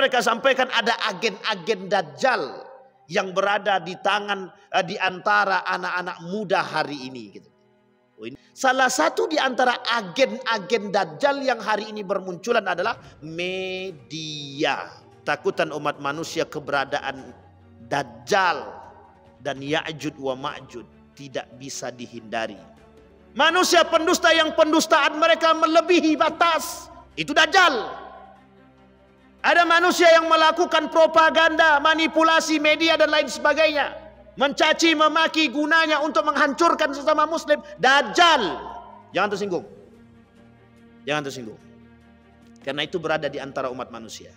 mereka sampaikan ada agen-agen Dajjal yang berada di tangan di antara anak-anak muda hari ini gitu. Salah satu di antara agen-agen Dajjal yang hari ini bermunculan adalah media. Takutan umat manusia keberadaan Dajjal dan Ya'juj wa Ma'juj tidak bisa dihindari. Manusia pendusta yang pendustaan mereka melebihi batas, itu Dajjal. Ada manusia yang melakukan propaganda, manipulasi media dan lain sebagainya, mencaci memaki gunanya untuk menghancurkan sesama muslim. Dajjal. Jangan tersinggung. Jangan tersinggung. Karena itu berada di antara umat manusia.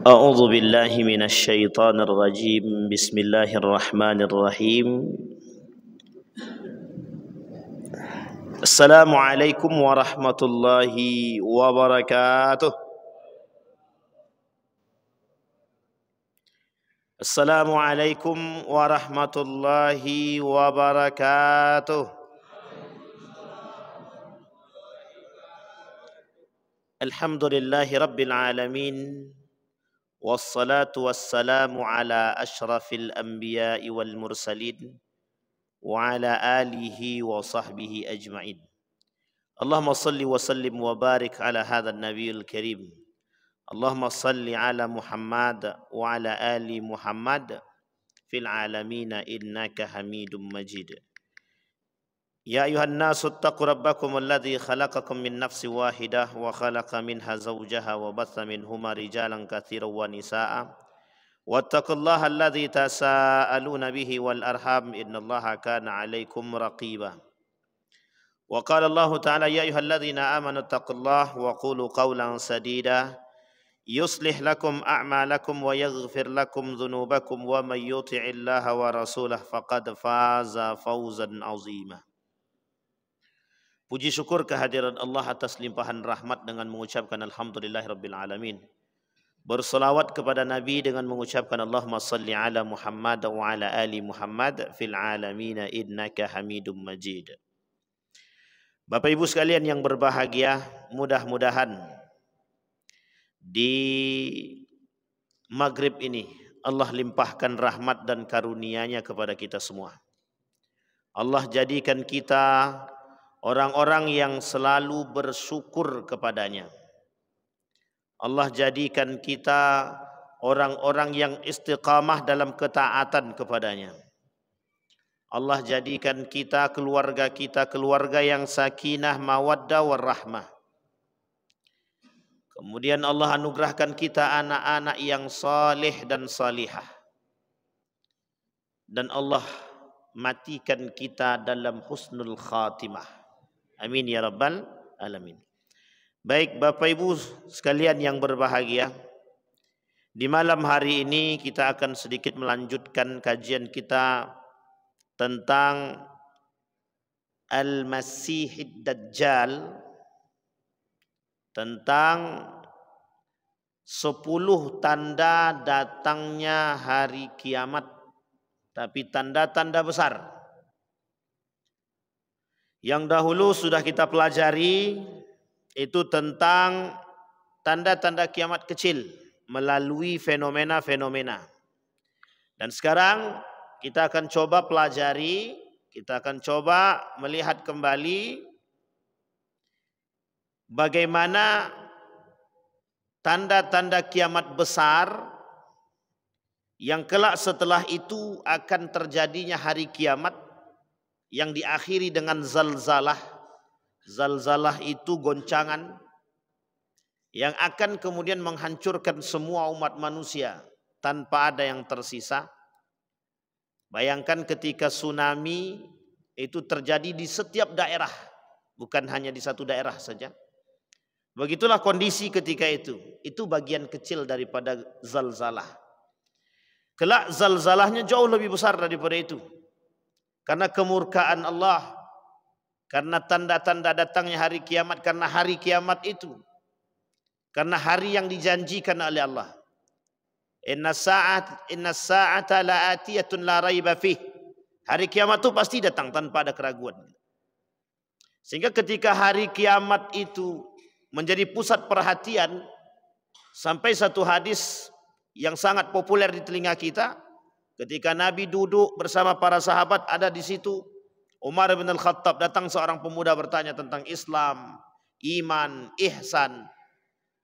A'udzu billahi minasy syaithanir rajim. Bismillahirrahmanirrahim. Assalamualaikum warahmatullahi wabarakatuh. Assalamualaikum warahmatullahi wabarakatuh. Alhamdulillahi rabbil alamin. Wassalatu wassalamu ala ashrafil anbiya'i wal mursalin wa ala alihi wa sahbihi ajma'in. Allahumma salli wa sallim wa barik ala hadzal nabiyil karim. Allahumma salli ala Muhammad wa ala ali Muhammad fil alamin innaka Hamidum Majid. Ya ayuhan nasu ittaqu rabbakum alladhi khalaqakum min nafsin wahidah wa khalaqa minha zawjaha wa batha minhuma rijalan katsiran wa nisaa. Wattaqullaha alladhi tasaaluna bihi wal arham innallaha kana 'alaikum raqiba. Wa qala Allah ta'ala ya ayyuhalladzina amanu ittaqullaha wa qulu qawlan sadida yuslih lakum a'malakum wa yaghfir lakum dhunubakum wa may yuti'illaha wa rasulahu faqad faza fawzan 'azima. Puji syukur kehadiran Allah atas limpahan rahmat dengan mengucapkan alhamdulillahirabbil alamin. Berselawat kepada Nabi dengan mengucapkan Allahumma salli ala Muhammad wa ala ali Muhammad fil alamin innaka Hamidum Majid. Bapak Ibu sekalian yang berbahagia, mudah-mudahan di maghrib ini Allah limpahkan rahmat dan karunia-Nya kepada kita semua. Allah jadikan kita orang-orang yang selalu bersyukur kepadanya. Allah jadikan kita orang-orang yang istiqamah dalam ketaatan kepadanya. Allah jadikan kita keluarga yang sakinah, mawaddah, warahmah. Kemudian Allah anugerahkan kita anak-anak yang saleh dan salihah. Dan Allah matikan kita dalam husnul khatimah. Amin ya rabbal alamin. Baik Bapak Ibu sekalian yang berbahagia, di malam hari ini kita akan sedikit melanjutkan kajian kita tentang Al-Masihid Dajjal, tentang 10 tanda datangnya hari kiamat, tapi tanda-tanda besar. Yang dahulu sudah kita pelajari itu tentang tanda-tanda kiamat kecil melalui fenomena-fenomena. Dan sekarang kita akan coba pelajari, kita akan coba melihat kembali bagaimana tanda-tanda kiamat besar yang kelak setelah itu akan terjadinya hari kiamat yang diakhiri dengan zalzalah. Zalzalah itu goncangan yang akan kemudian menghancurkan semua umat manusia tanpa ada yang tersisa. Bayangkan ketika tsunami itu terjadi di setiap daerah, bukan hanya di satu daerah saja. Begitulah kondisi ketika itu. Itu bagian kecil daripada zalzalah. Kelak zalzalahnya jauh lebih besar daripada itu. Karena kemurkaan Allah, karena tanda-tanda datangnya hari kiamat, karena hari kiamat itu, karena hari yang dijanjikan oleh Allah. Inna sa'ata la'atiyatun la raiba fih. Hari kiamat itu pasti datang tanpa ada keraguan. Sehingga ketika hari kiamat itu menjadi pusat perhatian, sampai satu hadis yang sangat populer di telinga kita, ketika Nabi duduk bersama para sahabat, ada di situ Umar bin Al-Khattab, datang seorang pemuda bertanya tentang Islam, iman, ihsan.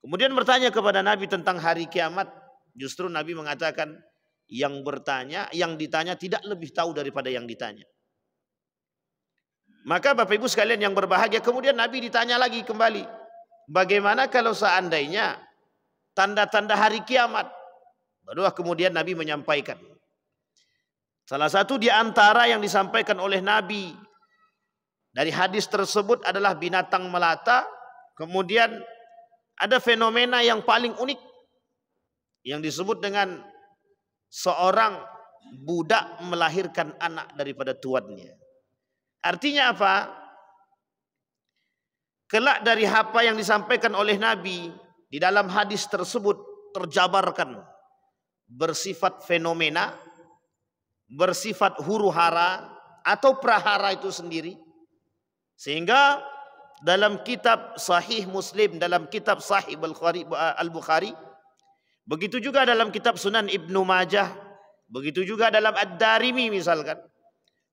Kemudian bertanya kepada Nabi tentang hari kiamat. Justru Nabi mengatakan yang ditanya tidak lebih tahu daripada yang ditanya. Maka Bapak Ibu sekalian yang berbahagia, kemudian Nabi ditanya lagi kembali, bagaimana kalau seandainya tanda-tanda hari kiamat? Barulah kemudian Nabi menyampaikan. Salah satu di antara yang disampaikan oleh Nabi dari hadis tersebut adalah binatang melata. Kemudian ada fenomena yang paling unik yang disebut dengan seorang budak melahirkan anak daripada tuannya. Artinya apa? Kelak dari apa yang disampaikan oleh Nabi di dalam hadis tersebut terjabarkan bersifat fenomena, bersifat huru hara atau prahara itu sendiri. Sehingga dalam kitab Sahih Muslim, dalam kitab Sahih Al-Bukhari, begitu juga dalam kitab Sunan Ibnu Majah, begitu juga dalam Ad-Darimi misalkan,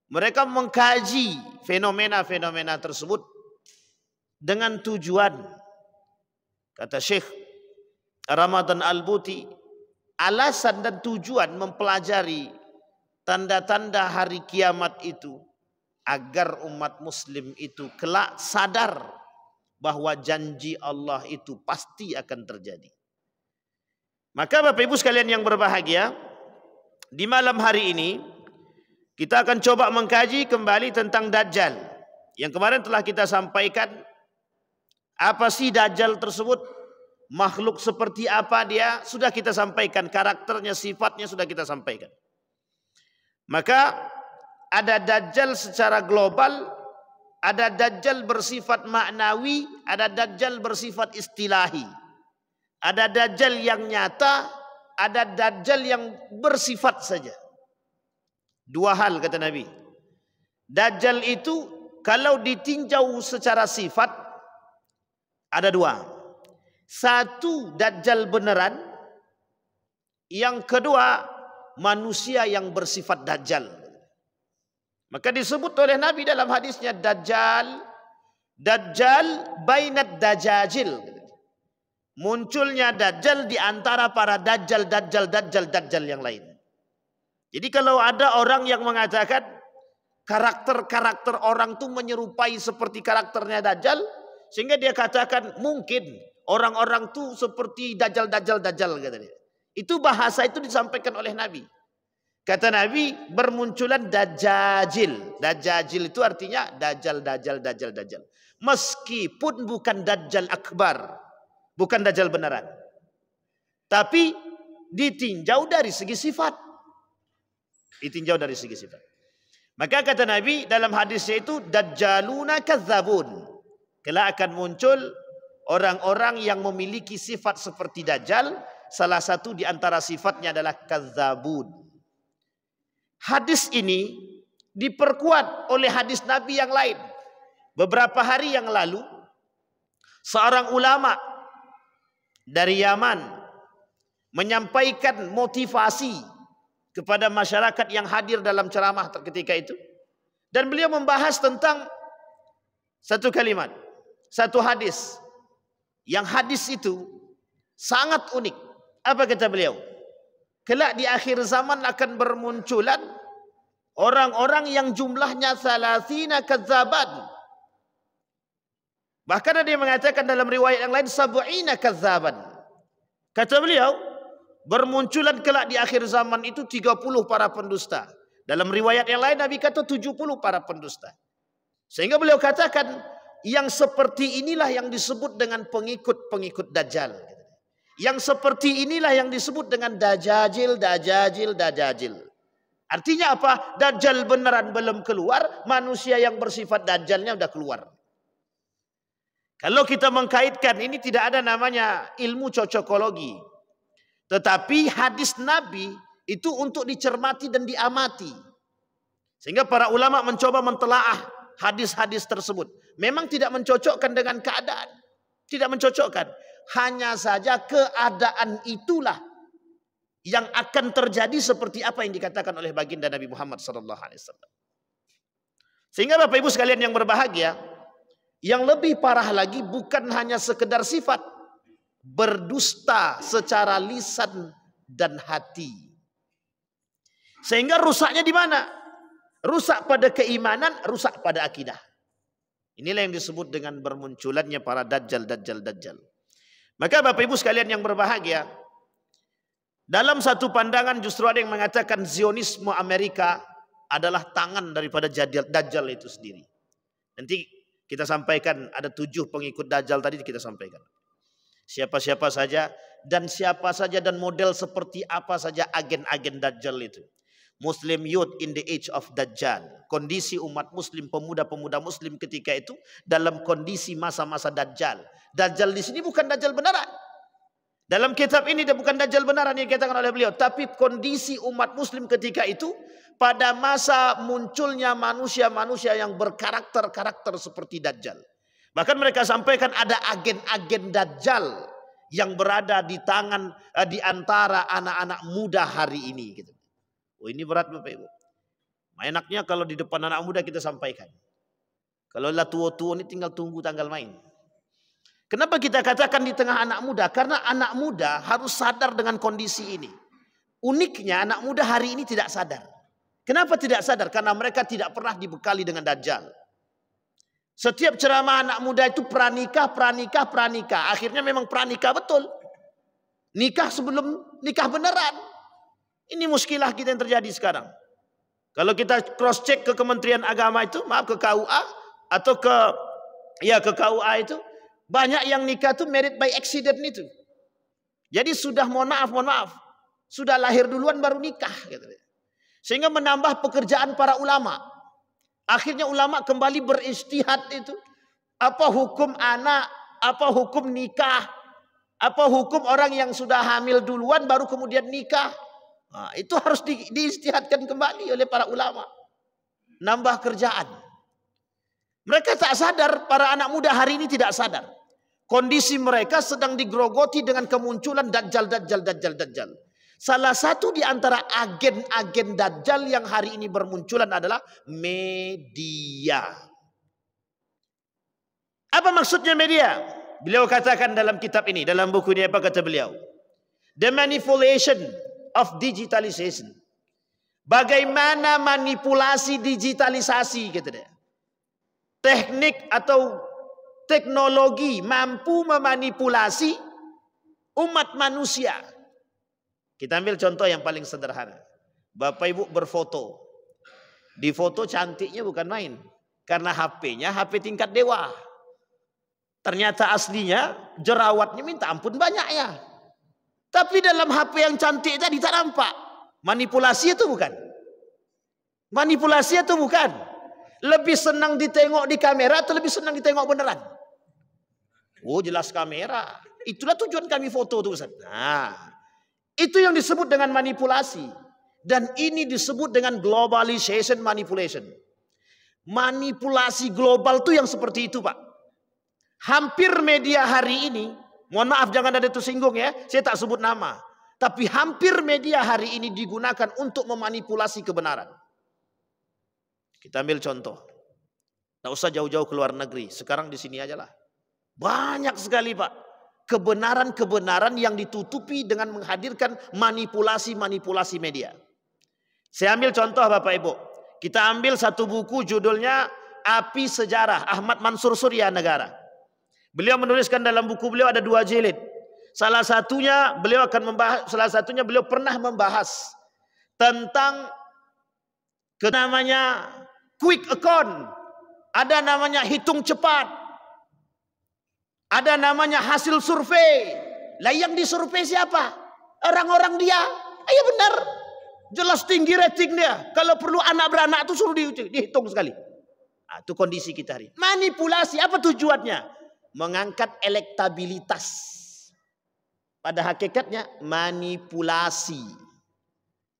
mereka mengkaji fenomena-fenomena tersebut dengan tujuan, kata Syekh Ramadan Al-Buti, alasan dan tujuan mempelajari tanda-tanda hari kiamat itu agar umat muslim itu kelak sadar bahwa janji Allah itu pasti akan terjadi. Maka Bapak Ibu sekalian yang berbahagia, di malam hari ini kita akan coba mengkaji kembali tentang Dajjal. Yang kemarin telah kita sampaikan, apa sih Dajjal tersebut? Makhluk seperti apa dia? Sudah kita sampaikan, karakternya, sifatnya sudah kita sampaikan. Maka ada Dajjal secara global, ada Dajjal bersifat maknawi, ada Dajjal bersifat istilahi. Ada Dajjal yang nyata, ada Dajjal yang bersifat saja. Dua hal kata Nabi. Dajjal itu kalau ditinjau secara sifat ada dua. Satu Dajjal beneran, yang kedua manusia yang bersifat Dajjal. Maka disebut oleh Nabi dalam hadisnya Dajjal bainad dajajil. Munculnya Dajjal di antara para Dajjal yang lain. Jadi kalau ada orang yang mengatakan karakter orang itu menyerupai seperti karakternya Dajjal, sehingga dia katakan mungkin orang-orang itu seperti Dajjal kata dia. Itu bahasa itu disampaikan oleh Nabi. Kata Nabi, bermunculan Dajjajil. Dajjajil itu artinya Dajjal. Meskipun bukan Dajjal akbar, bukan Dajjal beneran, tapi ditinjau dari segi sifat. Maka kata Nabi dalam hadisnya itu, Dajjaluna kadzabun. Kelak akan muncul orang-orang yang memiliki sifat seperti Dajjal. Salah satu di antara sifatnya adalah kadzabun. Hadis ini diperkuat oleh hadis Nabi yang lain. Beberapa hari yang lalu, seorang ulama dari Yaman menyampaikan motivasi kepada masyarakat yang hadir dalam ceramah ketika itu, dan beliau membahas tentang satu kalimat, satu hadis, yang hadis itu sangat unik. Apa kata beliau? Kelak di akhir zaman akan bermunculan orang-orang yang jumlahnya 30 kadzaban. Bahkan ada yang mengatakan dalam riwayat yang lain 70 kadzaban. Kata beliau, bermunculan kelak di akhir zaman itu 30 para pendusta. Dalam riwayat yang lain Nabi kata 70 para pendusta. Sehingga beliau katakan yang seperti inilah yang disebut dengan pengikut-pengikut Dajjal. Yang seperti inilah yang disebut dengan Dajjajil. Artinya apa? Dajjal beneran belum keluar, manusia yang bersifat Dajjalnya udah keluar. Kalau kita mengkaitkan, ini tidak ada namanya ilmu cocokologi. Tetapi hadis Nabi itu untuk dicermati dan diamati. Sehingga para ulama mencoba mentelaah hadis-hadis tersebut. Memang tidak mencocokkan dengan keadaan. Tidak mencocokkan. Hanya saja keadaan itulah yang akan terjadi seperti apa yang dikatakan oleh baginda Nabi Muhammad SAW. Sehingga Bapak Ibu sekalian yang berbahagia, yang lebih parah lagi bukan hanya sekedar sifat, berdusta secara lisan dan hati. Sehingga rusaknya di mana? Rusak pada keimanan, rusak pada akidah. Inilah yang disebut dengan bermunculannya para dajjal. Maka Bapak Ibu sekalian yang berbahagia, dalam satu pandangan justru ada yang mengatakan Zionisme Amerika adalah tangan daripada dajjal itu sendiri. Nanti kita sampaikan, ada 7 pengikut dajjal tadi kita sampaikan. Siapa-siapa saja dan siapa saja dan model seperti apa saja agen-agen dajjal itu. Muslim youth in the age of Dajjal. Kondisi umat muslim, pemuda-pemuda muslim ketika itu dalam kondisi masa-masa Dajjal. Dajjal di sini bukan Dajjal benaran. Dalam kitab ini dia bukan Dajjal benaran yang dikatakan oleh beliau. Tapi kondisi umat muslim ketika itu pada masa munculnya manusia-manusia yang berkarakter-karakter seperti Dajjal. Bahkan mereka sampaikan ada agen-agen Dajjal yang berada di tangan di antara anak-anak muda hari ini gitu. Oh, ini berat Bapak Ibu. Enaknya kalau di depan anak muda kita sampaikan. Kalau lah tua-tua ini tinggal tunggu tanggal main. Kenapa kita katakan di tengah anak muda? Karena anak muda harus sadar dengan kondisi ini. Uniknya anak muda hari ini tidak sadar. Kenapa tidak sadar? Karena mereka tidak pernah dibekali dengan Dajjal. Setiap ceramah anak muda itu pranikah. Akhirnya memang pranikah betul. Nikah sebelum nikah beneran. Ini muskilah kita yang terjadi sekarang. Kalau kita cross check ke Kementerian Agama itu, maaf ke KUA atau ke KUA itu, banyak yang nikah itu married by accident itu. Jadi sudah mohon maaf, sudah lahir duluan baru nikah gitu. Sehingga menambah pekerjaan para ulama. Akhirnya ulama kembali beristihad itu, apa hukum anak, apa hukum nikah, apa hukum orang yang sudah hamil duluan baru kemudian nikah. Nah, itu harus diistihadkan kembali oleh para ulama. Nambah kerjaan. Mereka tak sadar, para anak muda hari ini tidak sadar. Kondisi mereka sedang digerogoti dengan kemunculan Dajjal. Salah satu di antara agen-agen Dajjal yang hari ini bermunculan adalah media. Apa maksudnya media? Beliau katakan dalam kitab ini, dalam buku ini apa kata beliau? The manipulation of digitalization. Bagaimana manipulasi digitalisasi gitu deh. Teknik atau teknologi mampu memanipulasi umat manusia. Kita ambil contoh yang paling sederhana. Bapak Ibu berfoto. Di foto cantiknya bukan main. Karena HP-nya HP tingkat dewa. Ternyata aslinya jerawatnya minta ampun banyaknya. Tapi dalam HP yang cantik tadi tak nampak. Manipulasi itu bukan. Manipulasi itu bukan. Lebih senang ditengok di kamera atau lebih senang ditengok beneran? Oh, jelas kamera. Itulah tujuan kami foto tuh Ustaz. Nah, itu yang disebut dengan manipulasi. Dan ini disebut dengan globalization manipulation. Manipulasi global tuh yang seperti itu, Pak. Hampir media hari ini, mohon maaf jangan ada tersinggung ya, saya tak sebut nama. Tapi hampir media hari ini digunakan untuk memanipulasi kebenaran. Kita ambil contoh. Tak usah jauh-jauh ke luar negeri, sekarang di sini aja lah. Banyak sekali Pak, kebenaran-kebenaran yang ditutupi dengan menghadirkan manipulasi-manipulasi media. Saya ambil contoh Bapak Ibu. Kita ambil satu buku judulnya Api Sejarah, Ahmad Mansur Surya Negara. Beliau menuliskan dalam buku beliau ada 2 jilid. Salah satunya beliau pernah membahas tentang namanya quick account, ada namanya hitung cepat, ada namanya hasil survei. Lah yang disurvei siapa? Orang-orang dia. Ayo benar, jelas tinggi rating dia. Kalau perlu anak beranak itu suruh dihitung sekali. Nah, itu kondisi kita hari. Manipulasi apa tujuannya? Mengangkat elektabilitas. pada hakikatnya manipulasi.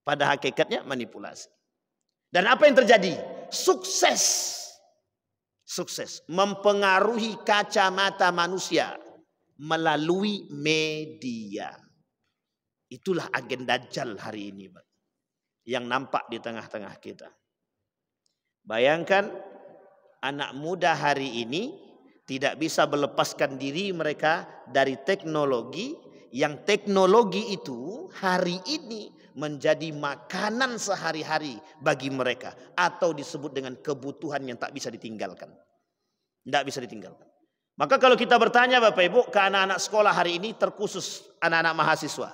Pada hakikatnya manipulasi. Dan apa yang terjadi? Sukses. Sukses mempengaruhi kacamata manusia melalui media. Itulah agen Dajjal hari ini, Pak, yang nampak di tengah-tengah kita. Bayangkan anak muda hari ini tidak bisa melepaskan diri mereka dari teknologi, yang teknologi itu hari ini menjadi makanan sehari-hari bagi mereka, atau disebut dengan kebutuhan yang tak bisa ditinggalkan. Tidak bisa ditinggalkan. Maka kalau kita bertanya Bapak Ibu ke anak-anak sekolah hari ini, terkhusus anak-anak mahasiswa,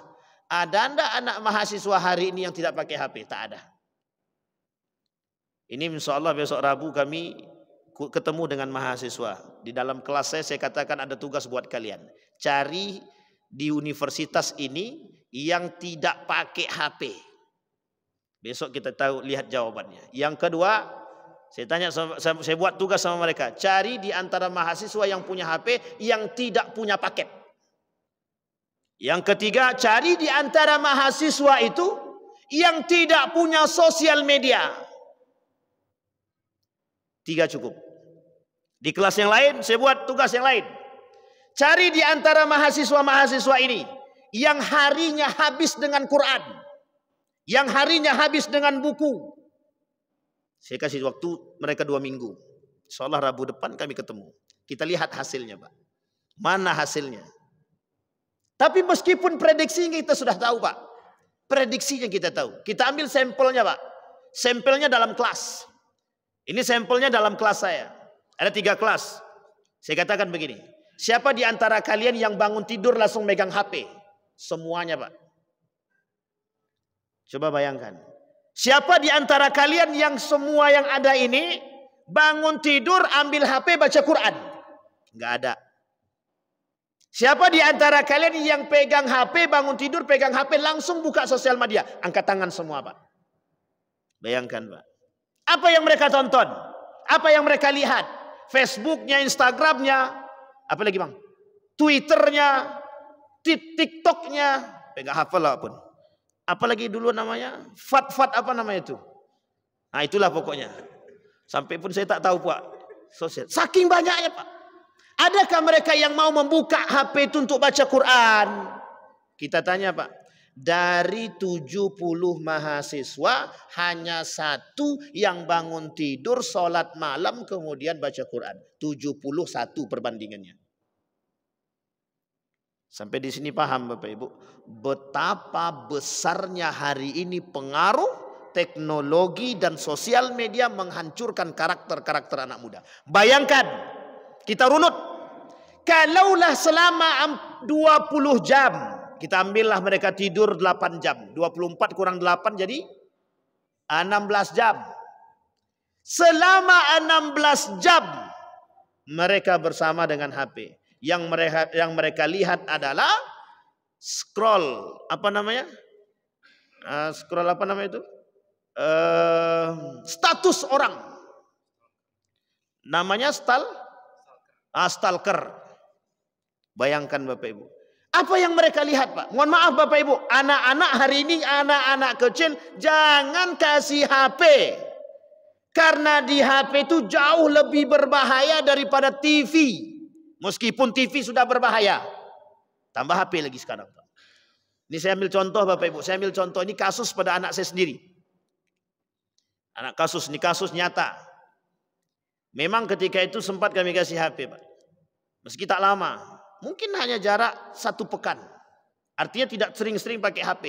ada enggak anak mahasiswa hari ini yang tidak pakai HP? Tak ada. Ini insya Allah besok Rabu kami ketemu dengan mahasiswa. Di dalam kelas saya katakan ada tugas buat kalian. Cari di universitas ini yang tidak pakai HP. Besok kita tahu, lihat jawabannya. Yang kedua, saya buat tugas sama mereka. Cari di antara mahasiswa yang punya HP yang tidak punya paket. Yang ketiga, cari di antara mahasiswa itu yang tidak punya sosial media. 3 cukup. Di kelas yang lain saya buat tugas yang lain. Cari di antara mahasiswa-mahasiswa ini yang harinya habis dengan Quran, yang harinya habis dengan buku. Saya kasih waktu mereka 2 minggu. Insyaallah Rabu depan kami ketemu. Kita lihat hasilnya, Pak. Mana hasilnya? Tapi meskipun prediksinya kita sudah tahu, Pak. Prediksinya kita tahu. Kita ambil sampelnya, Pak. Sampelnya dalam kelas. Ini sampelnya dalam kelas saya. Ada 3 kelas. Saya katakan begini. Siapa di antara kalian yang bangun tidur langsung megang HP? Semuanya, Pak. Coba bayangkan. Siapa di antara kalian yang semua yang ada ini bangun tidur ambil HP baca Quran? Enggak ada. Siapa di antara kalian yang pegang HP, bangun tidur pegang HP langsung buka sosial media? Angkat tangan semua, Pak. Bayangkan, Pak. Apa yang mereka tonton? Apa yang mereka lihat? Facebooknya, Instagramnya, apa lagi, Bang? Twitternya, TikToknya, pegang hafal lah pun. Apalagi dulu namanya, fat apa namanya itu? Nah itulah pokoknya. Sampai pun saya tak tahu, Pak. Sosial. Saking banyaknya, Pak. Adakah mereka yang mau membuka HP itu untuk baca Quran? Kita tanya, Pak. Dari 70 mahasiswa hanya 1 yang bangun tidur, sholat malam, kemudian baca Quran. 71 perbandingannya. Sampai di sini paham Bapak Ibu, betapa besarnya hari ini pengaruh teknologi dan sosial media menghancurkan karakter-karakter anak muda. Bayangkan, kita runut. Kalaulah selama 20 jam, kita ambillah mereka tidur 8 jam. 24 kurang 8 jadi 16 jam. Selama 16 jam mereka bersama dengan HP. Yang mereka lihat adalah scroll, apa namanya? Scroll apa namanya itu? Status orang. Namanya stalker. Bayangkan Bapak Ibu. Apa yang mereka lihat, Pak? Mohon maaf Bapak Ibu, anak-anak hari ini, anak-anak kecil jangan kasih HP. Karena di HP itu jauh lebih berbahaya daripada TV. Meskipun TV sudah berbahaya, tambah HP lagi sekarang, Pak. Ini saya ambil contoh Bapak Ibu, saya ambil contoh ini kasus pada anak saya sendiri. Anak kasus, ini kasus nyata. Memang ketika itu sempat kami kasih HP, Pak. Meski tak lama, mungkin hanya jarak 1 pekan. Artinya tidak sering-sering pakai HP.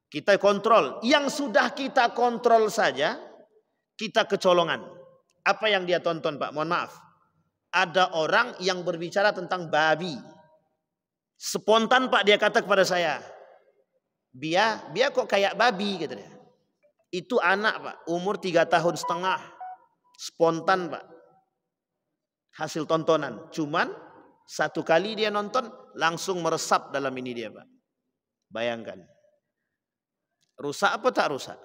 Kita kontrol, yang sudah kita kontrol saja, kita kecolongan. Apa yang dia tonton, Pak? Mohon maaf. Ada orang yang berbicara tentang babi. Spontan, Pak, dia kata kepada saya, Bia kok kayak babi, gitu dia. Itu anak, Pak, umur 3,5 tahun. Spontan, Pak. Hasil tontonan. Cuman 1 kali dia nonton langsung meresap dalam ini dia, Pak. Bayangkan. Rusak apa tak rusak?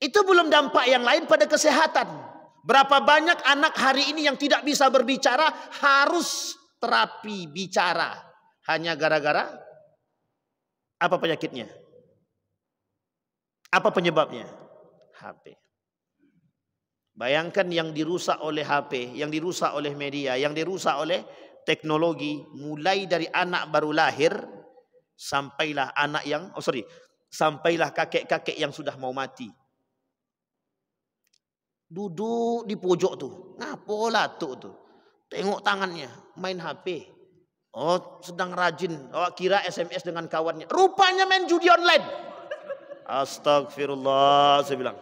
Itu belum dampak yang lain pada kesehatan. Berapa banyak anak hari ini yang tidak bisa berbicara harus terapi bicara. Hanya gara-gara apa penyakitnya? Apa penyebabnya? HP. Bayangkan yang dirusak oleh HP, yang dirusak oleh media, yang dirusak oleh teknologi, mulai dari anak baru lahir sampailah sampailah kakek-kakek yang sudah mau mati. Duduk di pojok tuh, ngapo latuk tuh. Tengok tangannya, main HP. Oh, sedang rajin. Oh, kira SMS dengan kawannya. Rupanya main judi online. Astagfirullah, saya bilang.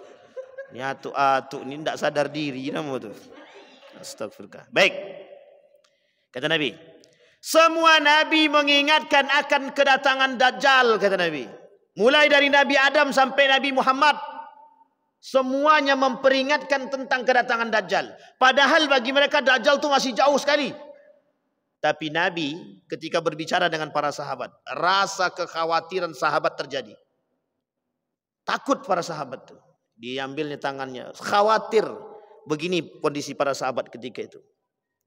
Ini atuk-atuk ini tidak sadar diri nama tuh. Astagfirullah. Baik. Kata Nabi, semua Nabi mengingatkan akan kedatangan Dajjal, kata Nabi. Mulai dari Nabi Adam sampai Nabi Muhammad, semuanya memperingatkan tentang kedatangan Dajjal. Padahal bagi mereka Dajjal itu masih jauh sekali. Tapi Nabi ketika berbicara dengan para sahabat, rasa kekhawatiran sahabat terjadi. Takut para sahabat itu. Diambilnya tangannya. Khawatir. Begini kondisi para sahabat ketika itu.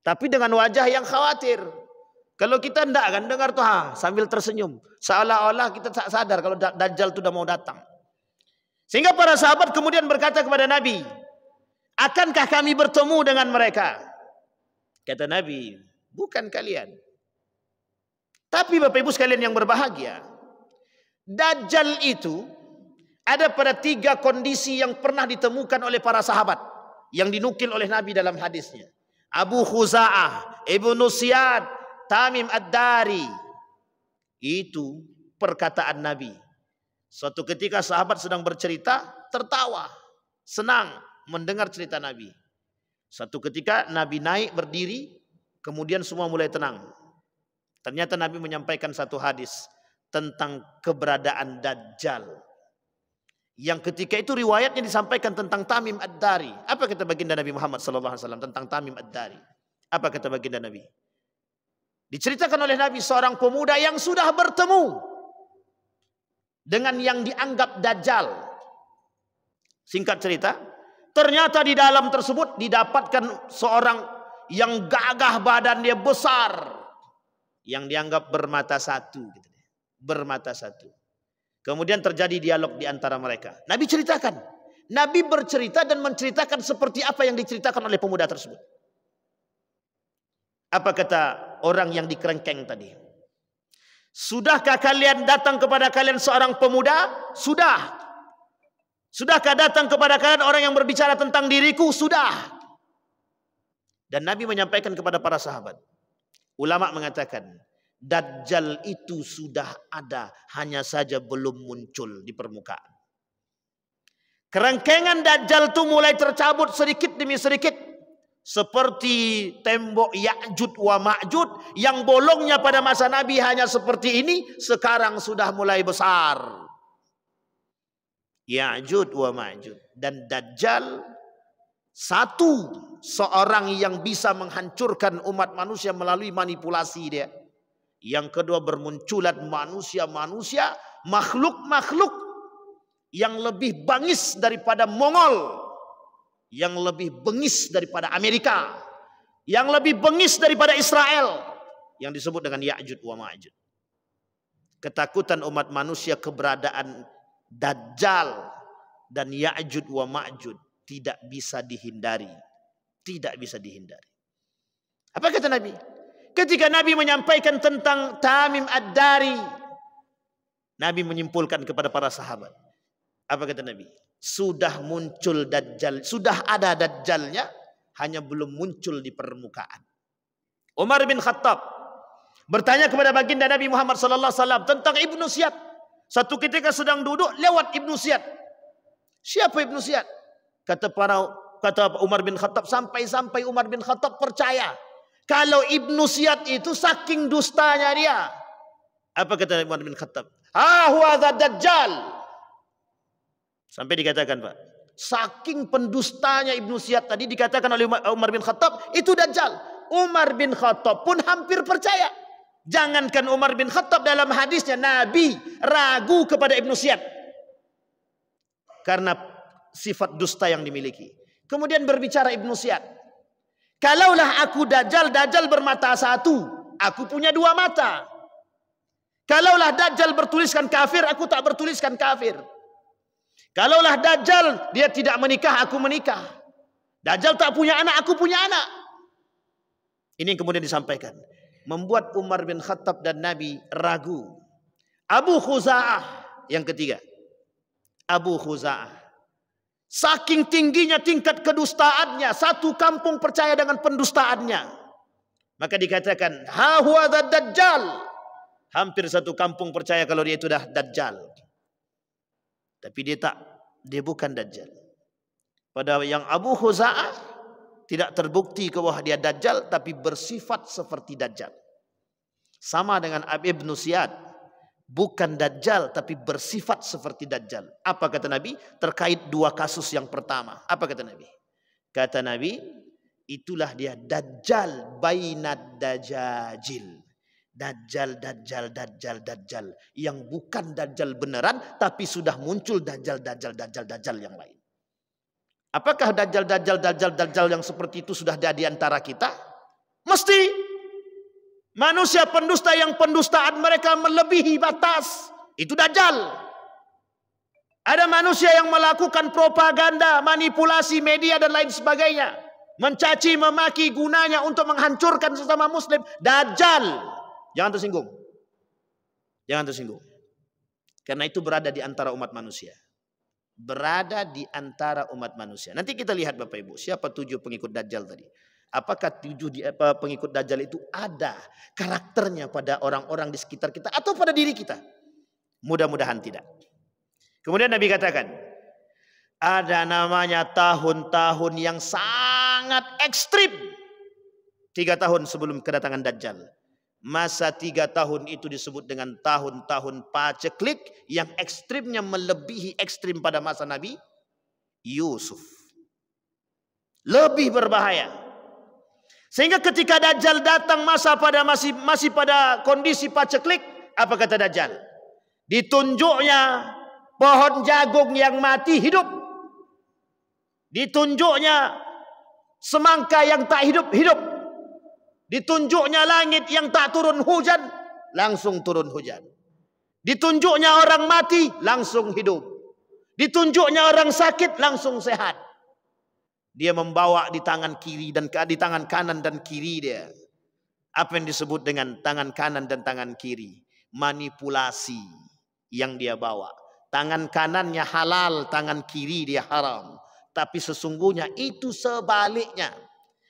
Tapi dengan wajah yang khawatir. Kalau kita tidak kan dengar tuh sambil tersenyum. Seolah-olah kita tak sadar kalau Dajjal itu sudah mau datang. Sehingga para sahabat kemudian berkata kepada Nabi, akankah kami bertemu dengan mereka? Kata Nabi, bukan kalian. Tapi Bapak Ibu sekalian yang berbahagia, Dajjal itu ada pada 3 kondisi yang pernah ditemukan oleh para sahabat, yang dinukil oleh Nabi dalam hadisnya. Abu Khuza'ah, Ibnu Siyad, Tamim Ad-Dari. Itu perkataan Nabi. Suatu ketika sahabat sedang bercerita, tertawa, senang mendengar cerita Nabi. Suatu ketika Nabi naik berdiri, kemudian semua mulai tenang. Ternyata Nabi menyampaikan satu hadis tentang keberadaan Dajjal. Yang ketika itu riwayatnya disampaikan tentang Tamim Ad-Dari. Apa kata baginda Nabi Muhammad SAW tentang Tamim Ad-Dari? Apa kata baginda Nabi? Diceritakan oleh Nabi seorang pemuda yang sudah bertemu dengan yang dianggap Dajjal. Singkat cerita, ternyata di dalam tersebut didapatkan seorang yang gagah badan, dia besar, yang dianggap bermata satu. Bermata satu. Kemudian terjadi dialog di antara mereka. Nabi ceritakan. Nabi bercerita dan menceritakan seperti apa yang diceritakan oleh pemuda tersebut. Apa kata orang yang dikerengkeng tadi? Sudahkah kalian datang kepada kalian seorang pemuda? Sudah. Sudahkah datang kepada kalian orang yang berbicara tentang diriku? Sudah. Dan Nabi menyampaikan kepada para sahabat. Ulama mengatakan, Dajjal itu sudah ada, hanya saja belum muncul di permukaan. Kerangkengan Dajjal itu mulai tercabut sedikit demi sedikit. Seperti tembok Ya'jud wa Ma'jud yang bolongnya pada masa Nabi hanya seperti ini, sekarang sudah mulai besar. Ya'jud wa Ma'jud. Dan Dajjal satu seorang yang bisa menghancurkan umat manusia melalui manipulasi dia. Yang kedua, bermunculan manusia-manusia, makhluk-makhluk yang lebih bangis daripada Mongol, yang lebih bengis daripada Amerika, yang lebih bengis daripada Israel, yang disebut dengan Ya'jud wa Ma'jud. Ketakutan umat manusia keberadaan Dajjal dan Ya'jud wa Ma'jud tidak bisa dihindari. Tidak bisa dihindari. Apa kata Nabi? Ketika Nabi menyampaikan tentang Tamim Ad-Dari, Nabi menyimpulkan kepada para sahabat. Apa kata Nabi? Sudah muncul Dajjal, sudah ada Dajjalnya, hanya belum muncul di permukaan. Umar bin Khattab bertanya kepada baginda Nabi Muhammad SAW tentang Ibnu Siyad. Satu ketika sedang duduk, lewat Ibnu Siyad. Siapa Ibnu Siyad? Kata Umar bin Khattab, sampai Umar bin Khattab percaya kalau Ibnu Siyad itu saking dustanya dia. Apa kata Umar bin Khattab? Huwa Dajjal. Sampai dikatakan, Pak, saking pendustanya Ibnu Siyad tadi dikatakan oleh Umar bin Khattab, itu Dajjal. Umar bin Khattab pun hampir percaya. Jangankan Umar bin Khattab, dalam hadisnya Nabi ragu kepada Ibnu Siyad karena sifat dusta yang dimiliki. Kemudian berbicara Ibnu Siyad, kalaulah aku Dajjal, Dajjal bermata satu, aku punya 2 mata. Kalaulah Dajjal bertuliskan kafir, aku tak bertuliskan kafir. Kalaulah Dajjal dia tidak menikah, aku menikah. Dajjal tak punya anak, aku punya anak. Ini yang kemudian disampaikan. Membuat Umar bin Khattab dan Nabi ragu. Abu Khuza'ah yang ketiga. Abu Khuza'ah. Saking tingginya tingkat kedustaannya, satu kampung percaya dengan pendustaannya. Maka dikatakan, ha huwa Dajjal. Hampir satu kampung percaya kalau dia itu dah Dajjal. Tapi dia bukan Dajjal. Pada yang Abu Khuza'ah tidak terbukti bahwa dia Dajjal, tapi bersifat seperti Dajjal. Sama dengan Ibn Ziyad, bukan Dajjal tapi bersifat seperti Dajjal. Apa kata Nabi? Terkait dua kasus yang pertama. Apa kata Nabi? Kata Nabi, itulah dia Dajjal bainad dajajil. Dajjal yang bukan Dajjal beneran, tapi sudah muncul Dajjal yang lain. Apakah Dajjal yang seperti itu sudah ada di antara kita? Mesti. Manusia pendusta yang pendustaan mereka melebihi batas, itu Dajjal. Ada manusia yang melakukan propaganda, manipulasi media dan lain sebagainya, mencaci memaki gunanya untuk menghancurkan sesama muslim. Dajjal. Jangan tersinggung. Jangan tersinggung. Karena itu berada di antara umat manusia. Berada di antara umat manusia. Nanti kita lihat Bapak Ibu, siapa 7 pengikut Dajjal tadi. Apakah 7 pengikut Dajjal itu ada karakternya pada orang-orang di sekitar kita atau pada diri kita? Mudah-mudahan tidak. Kemudian Nabi katakan, ada namanya tahun-tahun yang sangat ekstrim. 3 tahun sebelum kedatangan Dajjal. Masa 3 tahun itu disebut dengan tahun-tahun paceklik yang ekstrimnya melebihi ekstrim pada masa Nabi Yusuf. Lebih berbahaya. Sehingga ketika Dajjal datang masih pada kondisi paceklik, apa kata Dajjal? Ditunjuknya pohon jagung yang mati hidup. Ditunjuknya semangka yang tak hidup. Ditunjuknya langit yang tak turun hujan, langsung turun hujan. Ditunjuknya orang mati, langsung hidup. Ditunjuknya orang sakit, langsung sehat. Dia membawa di tangan kiri dan di tangan kanan dan kiri dia. Apa yang disebut dengan tangan kanan dan tangan kiri? Manipulasi yang dia bawa. Tangan kanannya halal, tangan kiri dia haram. Tapi sesungguhnya itu sebaliknya.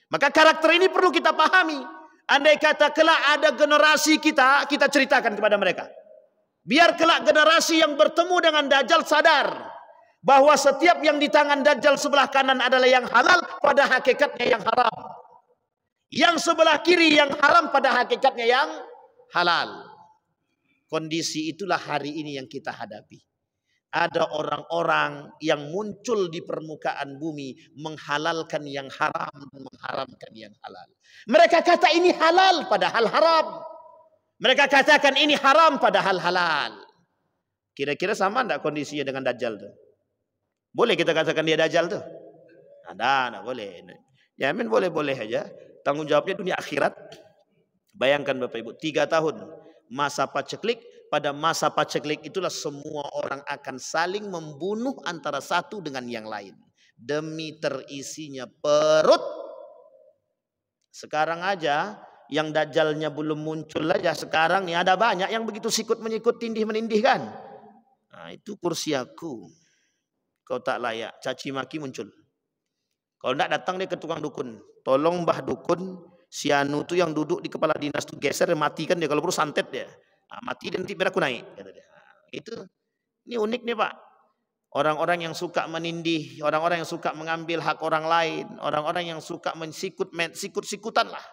Maka karakter ini perlu kita pahami. Andai kata kelak ada generasi kita ceritakan kepada mereka. Biar kelak generasi yang bertemu dengan Dajjal sadar bahwa setiap yang di tangan Dajjal sebelah kanan adalah yang halal, pada hakikatnya yang haram. Yang sebelah kiri yang haram, pada hakikatnya yang halal. Kondisi itulah hari ini yang kita hadapi. Ada orang-orang yang muncul di permukaan bumi menghalalkan yang haram dan mengharamkan yang halal. Mereka kata ini halal padahal haram. Mereka katakan ini haram padahal halal. Kira-kira sama enggak kondisinya dengan Dajjal tuh? Boleh kita katakan dia Dajjal tuh? Enggak boleh. Yamin boleh-boleh aja. Tanggung jawabnya dunia akhirat. Bayangkan Bapak Ibu, 3 tahun masa paceklik. Pada masa paceklik itulah semua orang akan saling membunuh antara satu dengan yang lain. Demi terisinya perut. Sekarang aja yang Dajjalnya belum muncul aja. Sekarang nih ada banyak yang begitu sikut menyikut, tindih menindih kan. Nah itu kursi aku. Kau tak layak. Caci maki muncul. Kalau tidak datang dia ke tukang dukun. Tolong Mbah Dukun. Si Anu tuh yang duduk di kepala dinas tuh geser, matikan dia. Kalau perlu santet dia. Mati dan nanti biar aku naik, kata dia. Ini unik nih Pak. Orang-orang yang suka menindih, orang-orang yang suka mengambil hak orang lain, orang-orang yang suka sikut-sikutan lah.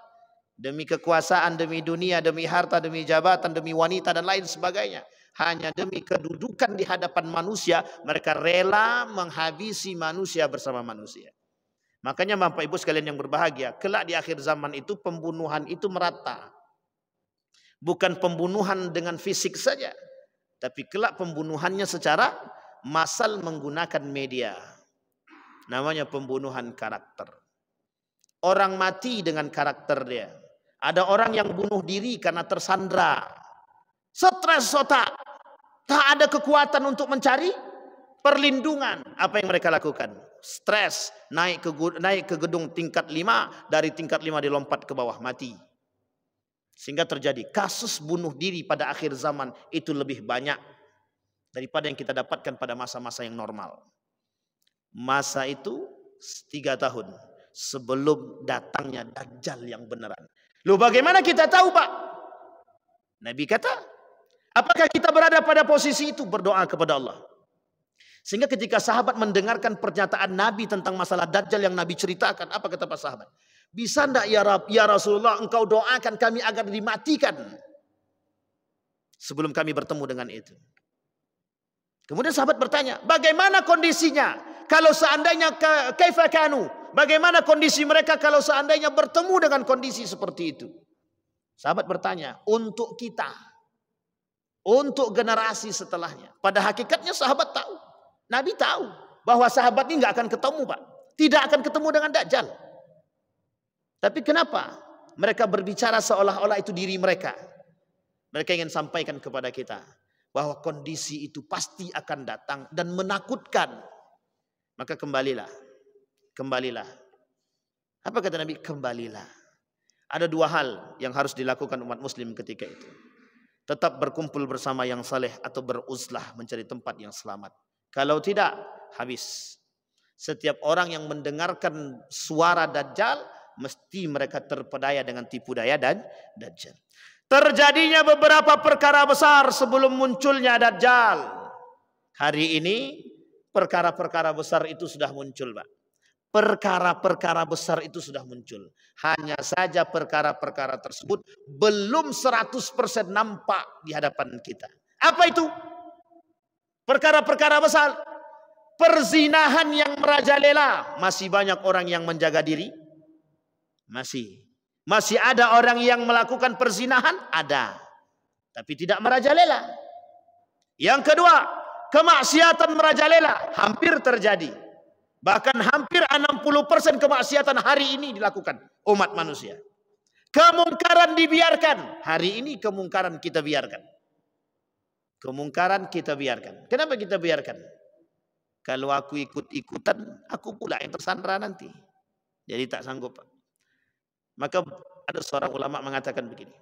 Demi kekuasaan, demi dunia, demi harta, demi jabatan, demi wanita dan lain sebagainya. Hanya demi kedudukan di hadapan manusia, mereka rela menghabisi manusia bersama manusia. Makanya Bapak Ibu sekalian yang berbahagia, kelak di akhir zaman itu pembunuhan itu merata. Bukan pembunuhan dengan fisik saja, tapi kelak pembunuhannya secara massal menggunakan media. Namanya pembunuhan karakter. Orang mati dengan karakter dia. Ada orang yang bunuh diri karena tersandra. Stres otak. Tak ada kekuatan untuk mencari perlindungan. Apa yang mereka lakukan? Stres, naik ke gedung tingkat 5, dari tingkat 5 dilompat ke bawah, mati. Sehingga terjadi kasus bunuh diri pada akhir zaman itu lebih banyak daripada yang kita dapatkan pada masa-masa yang normal. Masa itu 3 tahun sebelum datangnya Dajjal yang beneran. Loh, bagaimana kita tahu, Pak? Nabi kata, apakah kita berada pada posisi itu? Berdoa kepada Allah. Sehingga ketika sahabat mendengarkan pernyataan Nabi tentang masalah Dajjal yang Nabi ceritakan, apa kata para sahabat? Bisa enggak ya Rasulullah engkau doakan kami agar dimatikan sebelum kami bertemu dengan itu. Kemudian sahabat bertanya, bagaimana kondisinya kalau seandainya kaifa kanu? Bagaimana kondisi mereka kalau seandainya bertemu dengan kondisi seperti itu? Sahabat bertanya, untuk kita, untuk generasi setelahnya. Pada hakikatnya sahabat tahu, Nabi tahu bahwa sahabat ini nggak akan ketemu, Pak. Tidak akan ketemu dengan Dajjal. Tapi kenapa mereka berbicara seolah-olah itu diri mereka? Mereka ingin sampaikan kepada kita bahwa kondisi itu pasti akan datang dan menakutkan. Maka kembalilah. Kembalilah. Apa kata Nabi? Kembalilah. Ada 2 hal yang harus dilakukan umat muslim ketika itu. Tetap berkumpul bersama yang saleh atau beruzlah mencari tempat yang selamat. Kalau tidak, habis. Setiap orang yang mendengarkan suara Dajjal, mesti mereka terpedaya dengan tipu daya dan Dajjal. Terjadinya beberapa perkara besar sebelum munculnya Dajjal. Hari ini perkara-perkara besar itu sudah muncul, Pak. Perkara-perkara besar itu sudah muncul. Hanya saja perkara-perkara tersebut belum 100% nampak di hadapan kita. Apa itu? Perkara-perkara besar. Perzinahan yang merajalela. Masih banyak orang yang menjaga diri? Masih ada orang yang melakukan perzinahan? Ada. Tapi tidak merajalela. Yang kedua, kemaksiatan merajalela. Hampir terjadi. Bahkan hampir 60% kemaksiatan hari ini dilakukan umat manusia. Kemungkaran dibiarkan. Hari ini kemungkaran kita biarkan. Kemungkaran kita biarkan. Kenapa kita biarkan? Kalau aku ikut-ikutan, aku pula yang tersandra nanti. Jadi tak sanggup. Maka ada seorang ulama mengatakan begini.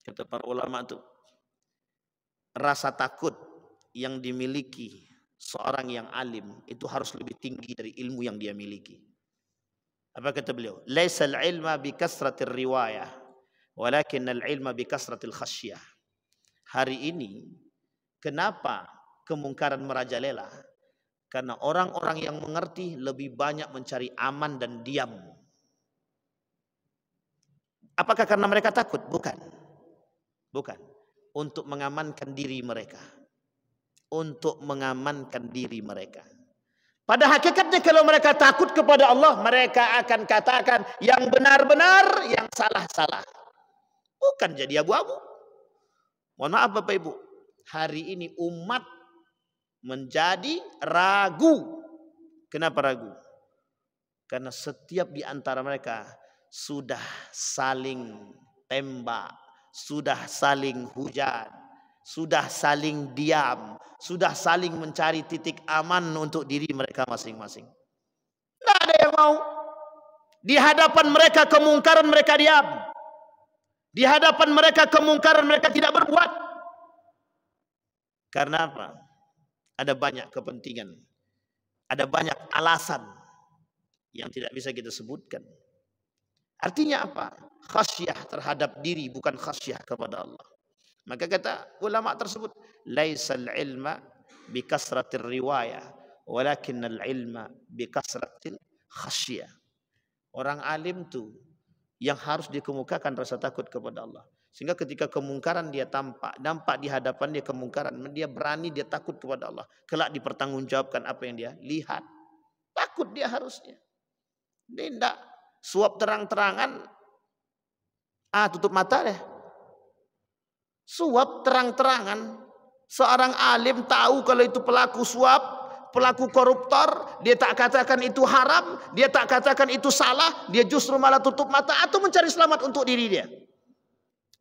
Kata para ulama itu, rasa takut yang dimiliki seorang yang alim itu harus lebih tinggi dari ilmu yang dia miliki. Apa kata beliau? Laisal ilma bi kasratir riwayah, walakinnal ilma bi kasratil khasyah. Hari ini kenapa kemungkaran merajalela? Karena orang-orang yang mengerti lebih banyak mencari aman dan diam. Apakah karena mereka takut? Bukan. Bukan. Untuk mengamankan diri mereka. Untuk mengamankan diri mereka. Pada hakikatnya kalau mereka takut kepada Allah, mereka akan katakan yang benar-benar, yang salah-salah. Bukan jadi abu-abu. Mohon maaf Bapak Ibu. Hari ini umat menjadi ragu. Kenapa ragu? Karena setiap di antara mereka sudah saling tembak, sudah saling hujan, sudah saling diam, sudah saling mencari titik aman untuk diri mereka masing-masing. Tidak ada yang mau. Di hadapan mereka kemungkaran mereka diam. Di hadapan mereka kemungkaran mereka tidak berbuat. Karena apa? Ada banyak kepentingan. Ada banyak alasan yang tidak bisa kita sebutkan. Artinya apa? Khasyah terhadap diri, bukan khasyah kepada Allah. Maka kata ulama tersebut, laisal ilma bi kasratir riwayah, walakinnal ilma bi kasratil khasyah. Orang alim tu yang harus dikemukakan rasa takut kepada Allah. Sehingga ketika kemungkaran dia nampak di hadapan dia kemungkaran, dia berani, dia takut kepada Allah. Kelak dipertanggungjawabkan apa yang dia lihat. Takut dia harusnya. Dia tidak suap terang-terangan. Tutup mata deh. Suap terang-terangan. Seorang alim tahu kalau itu pelaku suap, pelaku koruptor, dia tak katakan itu haram, dia tak katakan itu salah, dia justru malah tutup mata atau mencari selamat untuk diri dia.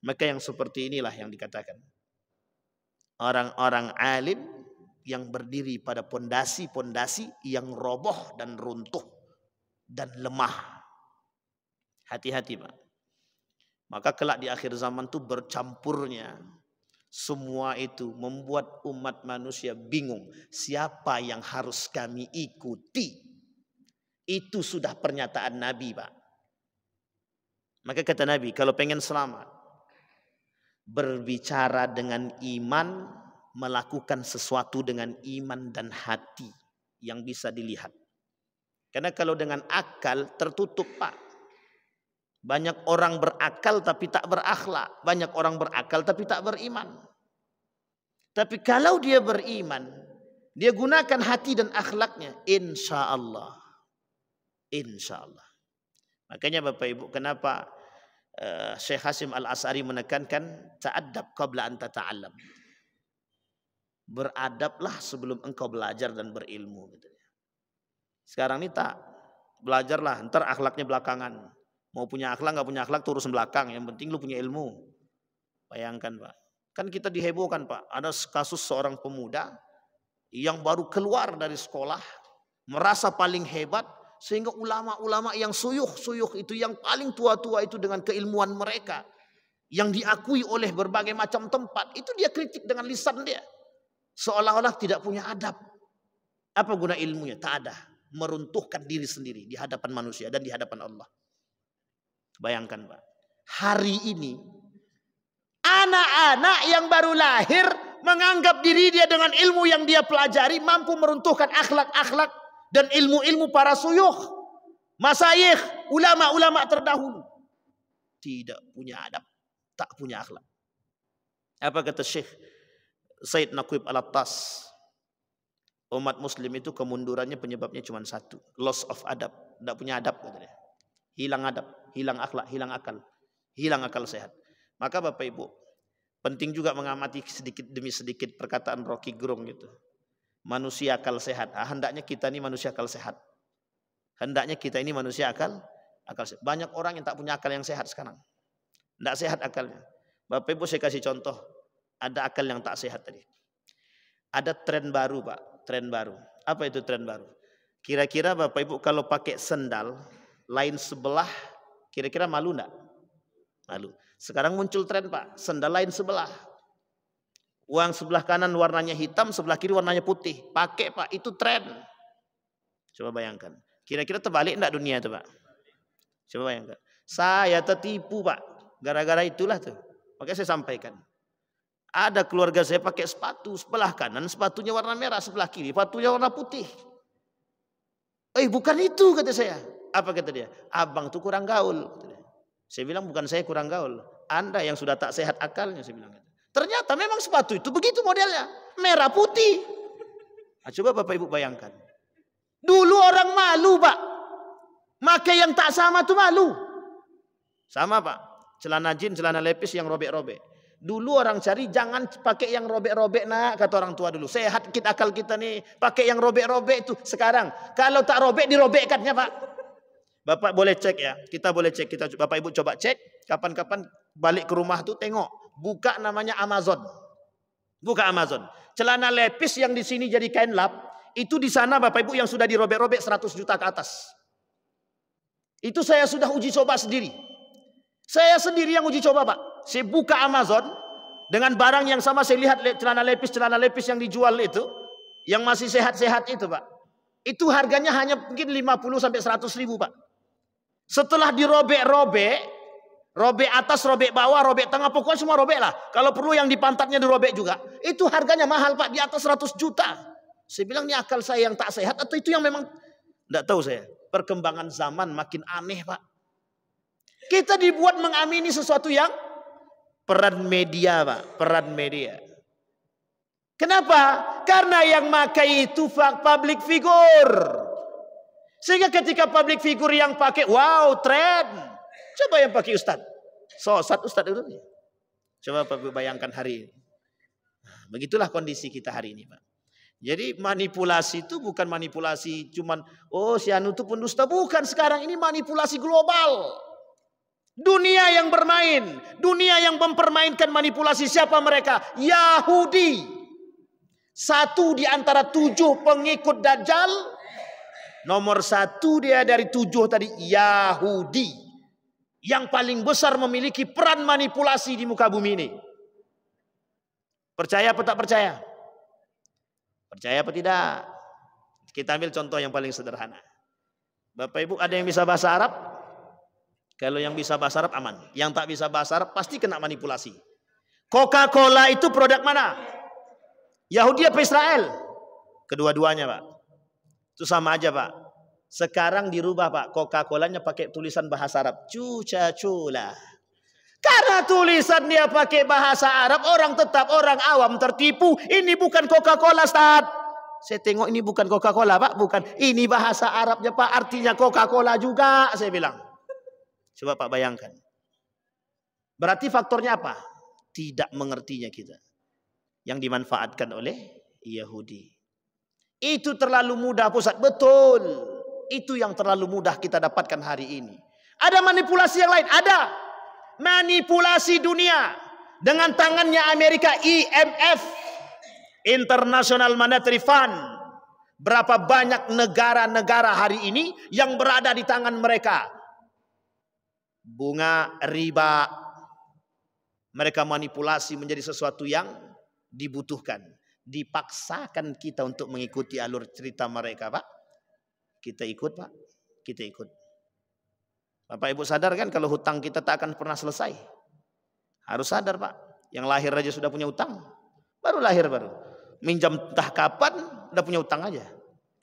Maka yang seperti inilah yang dikatakan Orang-orang alim yang berdiri pada pondasi-pondasi yang roboh dan runtuh dan lemah. Hati-hati Pak. Maka kelak di akhir zaman itu bercampurnya semua itu membuat umat manusia bingung. Siapa yang harus kami ikuti? Itu sudah pernyataan Nabi Pak. Maka kata Nabi, kalau pengen selamat, berbicara dengan iman, melakukan sesuatu dengan iman dan hati yang bisa dilihat. Karena kalau dengan akal tertutup Pak. Banyak orang berakal tapi tak berakhlak. Banyak orang berakal tapi tak beriman. Tapi kalau dia beriman, dia gunakan hati dan akhlaknya, insya Allah. Insya Allah. Makanya Bapak Ibu, kenapa Syekh Hasim Al-Asy'ari menekankan ta'addab qabla an tata'allam. Beradablah sebelum engkau belajar dan berilmu. Sekarang ini tak, belajarlah, ntar akhlaknya belakangan. Mau punya akhlak nggak punya akhlak terus belakang. Yang penting lu punya ilmu. Bayangkan Pak, kan kita dihebohkan Pak. Ada kasus seorang pemuda yang baru keluar dari sekolah, merasa paling hebat. Sehingga ulama-ulama yang suyuh-suyuh itu, yang paling tua-tua itu dengan keilmuan mereka, yang diakui oleh berbagai macam tempat, itu dia kritik dengan lisan dia. Seolah-olah tidak punya adab. Apa guna ilmunya? Tak ada. Meruntuhkan diri sendiri di hadapan manusia dan di hadapan Allah. Bayangkan Pak. Hari ini, anak-anak yang baru lahir menganggap diri dia dengan ilmu yang dia pelajari mampu meruntuhkan akhlak-akhlak dan ilmu-ilmu para suyuh, masyayikh, ulama-ulama terdahulu. Tidak punya adab, tak punya akhlak. Apa kata Syekh Said Naqib Al-Attas? Umat muslim itu kemundurannya penyebabnya cuma satu, loss of adab. Tidak punya adab katanya. Hilang adab, hilang akhlak, hilang akal sehat. Maka Bapak Ibu, penting juga mengamati sedikit demi sedikit perkataan Rocky Gerung itu. Manusia akal sehat. Hendaknya kita ini manusia akal sehat. Hendaknya kita ini manusia akal sehat. Banyak orang yang tak punya akal yang sehat sekarang. Tidak sehat akalnya. Bapak Ibu saya kasih contoh. Ada akal yang tak sehat tadi. Ada tren baru Pak. Tren baru. Apa itu tren baru? Kira-kira Bapak Ibu kalau pakai sendal lain sebelah, kira-kira malu enggak? Malu. Sekarang muncul tren Pak. Sendal lain sebelah. Uang sebelah kanan warnanya hitam, sebelah kiri warnanya putih. Pakai Pak, itu tren. Coba bayangkan. Kira-kira terbalik enggak dunia itu Pak? Coba bayangkan. Saya tertipu Pak. Gara-gara itulah tuh. Makanya saya sampaikan. Ada keluarga saya pakai sepatu. Sebelah kanan sepatunya warna merah. Sebelah kiri sepatunya warna putih. Bukan itu kata saya. Apa kata dia? Abang tuh kurang gaul. Saya bilang bukan saya kurang gaul. Anda yang sudah tak sehat akalnya, saya bilang. Ternyata memang sepatu itu begitu modelnya. Merah putih. Nah, coba Bapak Ibu bayangkan. Dulu orang malu Pak. Pakai yang tak sama tuh malu. Sama Pak. Celana jin, celana lepis yang robek-robek. Dulu orang cari jangan pakai yang robek-robek nak, kata orang tua dulu. Sehat kita akal kita nih. Pakai yang robek-robek itu. Sekarang kalau tak robek dirobekkannya Pak. Bapak boleh cek ya. Kita boleh cek. Bapak Ibu coba cek. Kapan-kapan balik ke rumah tuh tengok. Buka namanya Amazon. Buka Amazon. Celana lepis yang di sini jadi kain lap, itu di sana Bapak Ibu yang sudah dirobek-robek 100 juta ke atas. Itu saya sudah uji coba sendiri. Saya sendiri yang uji coba Pak. Saya buka Amazon dengan barang yang sama, saya lihat celana lepis yang dijual itu, yang masih sehat-sehat itu Pak. Itu harganya hanya mungkin 50 sampai 100 ribu Pak. Setelah dirobek-robek, robek atas, robek bawah, robek tengah, pokoknya semua robek lah. Kalau perlu yang di pantatnya dirobek juga. Itu harganya mahal Pak, di atas 100 juta. Saya bilang ini akal saya yang tak sehat atau itu yang memang tidak tahu saya. Perkembangan zaman makin aneh Pak. Kita dibuat mengamini sesuatu yang peran media Pak, peran media. Kenapa? Karena yang makai itu public figure. Sehingga ketika public figure yang pakai, wow tren. Coba yang pakai ustad. Sosat ustad itu. Coba Bapak bayangkan hari ini. Nah, begitulah kondisi kita hari ini Pak. Jadi manipulasi itu bukan manipulasi cuman, si anu itu pendusta. Bukan, sekarang ini manipulasi global. Dunia yang bermain, dunia yang mempermainkan manipulasi. Siapa mereka? Yahudi. Satu di antara 7 pengikut Dajjal. Nomor 1 dia dari 7 tadi, Yahudi. Yang paling besar memiliki peran manipulasi di muka bumi ini. Percaya apa tak percaya? Percaya apa tidak? Kita ambil contoh yang paling sederhana. Bapak Ibu, ada yang bisa bahasa Arab? Kalau yang bisa bahasa Arab aman. Yang tak bisa bahasa Arab pasti kena manipulasi. Coca-Cola itu produk mana? Yahudi apa Israel? Kedua-duanya, Pak. Itu sama aja, Pak. Sekarang dirubah, Pak. Coca-Colanya pakai tulisan bahasa Arab. Cuca-cula. Karena tulisan dia pakai bahasa Arab, orang awam tertipu. Ini bukan Coca-Cola, Ustaz. Saya tengok ini bukan Coca-Cola, Pak. Bukan. Ini bahasa Arabnya, Pak. Artinya Coca-Cola juga, saya bilang. Coba Pak bayangkan. Berarti faktornya apa? Tidak mengertinya kita. Yang dimanfaatkan oleh Yahudi. Itu terlalu mudah, Ustaz. Betul. Itu yang terlalu mudah kita dapatkan hari ini. Ada manipulasi yang lain? Ada. Manipulasi dunia. Dengan tangannya Amerika, IMF. International Monetary Fund. Berapa banyak negara-negara hari ini yang berada di tangan mereka. Bunga riba. Mereka manipulasi menjadi sesuatu yang dibutuhkan. Dipaksakan kita untuk mengikuti alur cerita mereka, Pak. Kita ikut, Pak. Kita ikut. Bapak Ibu sadar kan kalau hutang kita tak akan pernah selesai. Harus sadar, Pak. Yang lahir aja sudah punya hutang. Baru lahir baru. Minjam entah kapan udah punya hutang aja.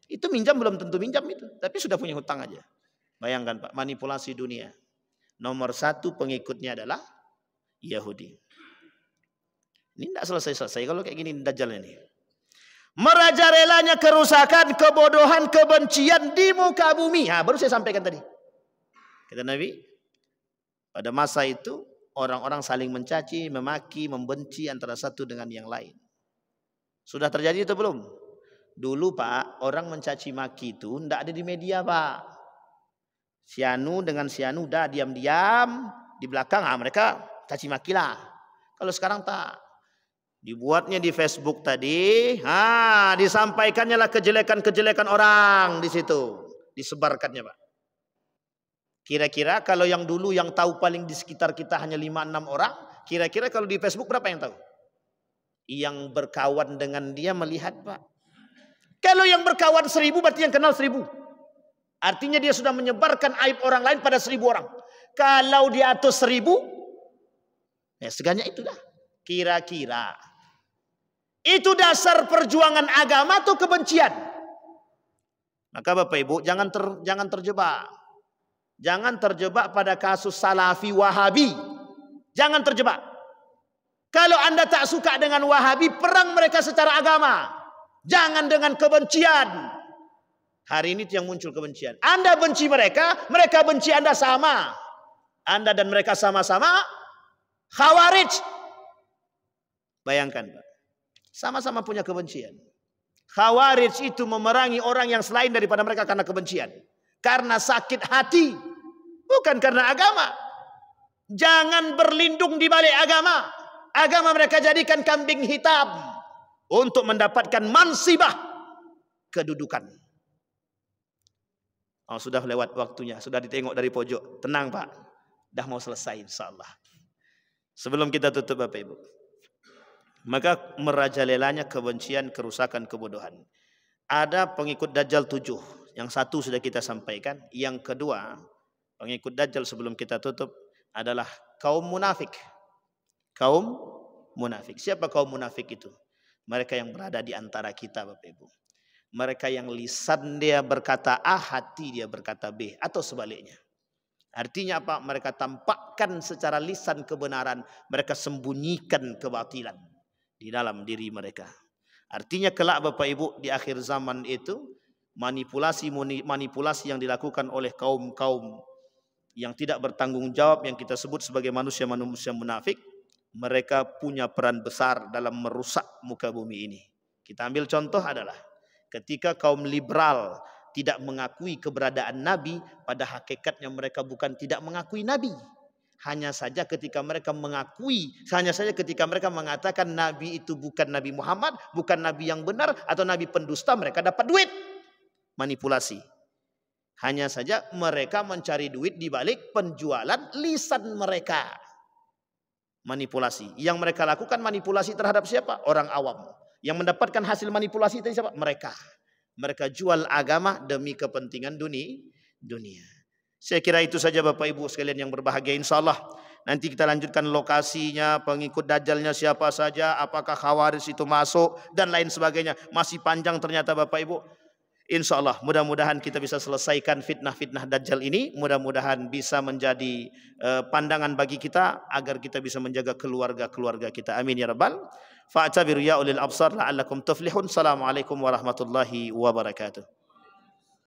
Itu minjam belum tentu minjam itu. Tapi sudah punya hutang aja. Bayangkan, Pak. Manipulasi dunia. Nomor 1 pengikutnya adalah Yahudi. Ini tidak selesai-selesai kalau kayak gini Dajjal ini. Merajalelanya kerusakan, kebodohan, kebencian di muka bumi. Baru saya sampaikan tadi. Kata Nabi, pada masa itu orang-orang saling mencaci, memaki, membenci antara satu dengan yang lain. Sudah terjadi itu belum? Dulu, Pak, orang mencaci maki itu tidak ada di media, Pak. Si Anu dengan si Anu udah diam-diam di belakang, mereka caci makilah. Kalau sekarang tak. Dibuatnya di Facebook tadi, disampaikannya lah kejelekan-kejelekan orang di situ, disebarkannya, Pak. Kira-kira kalau yang dulu yang tahu paling di sekitar kita hanya 5-6 orang, kira-kira kalau di Facebook berapa yang tahu? Yang berkawan dengan dia melihat, Pak. Kalau yang berkawan 1000 berarti yang kenal 1000. Artinya dia sudah menyebarkan aib orang lain pada 1000 orang. Kalau di atas 1000, ya segannya itulah. Kira-kira. Itu dasar perjuangan agama atau kebencian? Maka Bapak Ibu jangan terjebak. Jangan terjebak pada kasus Salafi Wahabi. Jangan terjebak. Kalau Anda tak suka dengan Wahabi, perang mereka secara agama. Jangan dengan kebencian. Hari ini yang muncul kebencian. Anda benci mereka, mereka benci Anda sama. Anda dan mereka sama-sama Khawarij. Bayangkan, Pak. Sama-sama punya kebencian. Khawarij itu memerangi orang yang selain daripada mereka karena kebencian. Karena sakit hati. Bukan karena agama. Jangan berlindung di balik agama. Agama mereka jadikan kambing hitam. Untuk mendapatkan mansibah kedudukan. Sudah lewat waktunya. Sudah ditengok dari pojok. Tenang, Pak. Dah mau selesai insyaAllah. Sebelum kita tutup, Bapak Ibu. Maka merajalelanya kebencian, kerusakan, kebodohan. Ada pengikut Dajjal 7. Yang 1 sudah kita sampaikan. Yang kedua, pengikut Dajjal sebelum kita tutup adalah kaum munafik. Kaum munafik. Siapa kaum munafik itu? Mereka yang berada di antara kita, Bapak Ibu. Mereka yang lisan dia berkata A, hati dia berkata B. Atau sebaliknya. Artinya apa? Mereka tampakkan secara lisan kebenaran. Mereka sembunyikan kebatilan di dalam diri mereka. Artinya kelak Bapak Ibu di akhir zaman itu. Manipulasi yang dilakukan oleh kaum-kaum yang tidak bertanggung jawab. Yang kita sebut sebagai manusia-manusia munafik. Mereka punya peran besar dalam merusak muka bumi ini. Kita ambil contoh adalah. Ketika kaum liberal tidak mengakui keberadaan Nabi, pada hakikatnya mereka bukan tidak mengakui Nabi. Hanya saja ketika mereka mengakui, hanya saja ketika mereka mengatakan Nabi itu bukan Nabi Muhammad, bukan Nabi yang benar, atau Nabi pendusta, mereka dapat duit. Manipulasi. Hanya saja mereka mencari duit di balik penjualan lisan mereka. Manipulasi. Yang mereka lakukan manipulasi terhadap siapa? Orang awam. Yang mendapatkan hasil manipulasi itu siapa? Mereka. Mereka jual agama demi kepentingan dunia. Saya kira itu saja Bapak Ibu sekalian yang berbahagia. Insya Allah nanti kita lanjutkan lokasinya, pengikut Dajjalnya siapa saja, apakah Khawarij itu masuk dan lain sebagainya. Masih panjang ternyata Bapak Ibu. Insya Allah mudah-mudahan kita bisa selesaikan fitnah-fitnah Dajjal ini. Mudah-mudahan bisa menjadi pandangan bagi kita agar kita bisa menjaga keluarga-keluarga kita. Amin ya Rabbal. Fa'tabiru ya ulil absar la'allakum tuflihun. Assalamualaikum warahmatullahi wabarakatuh.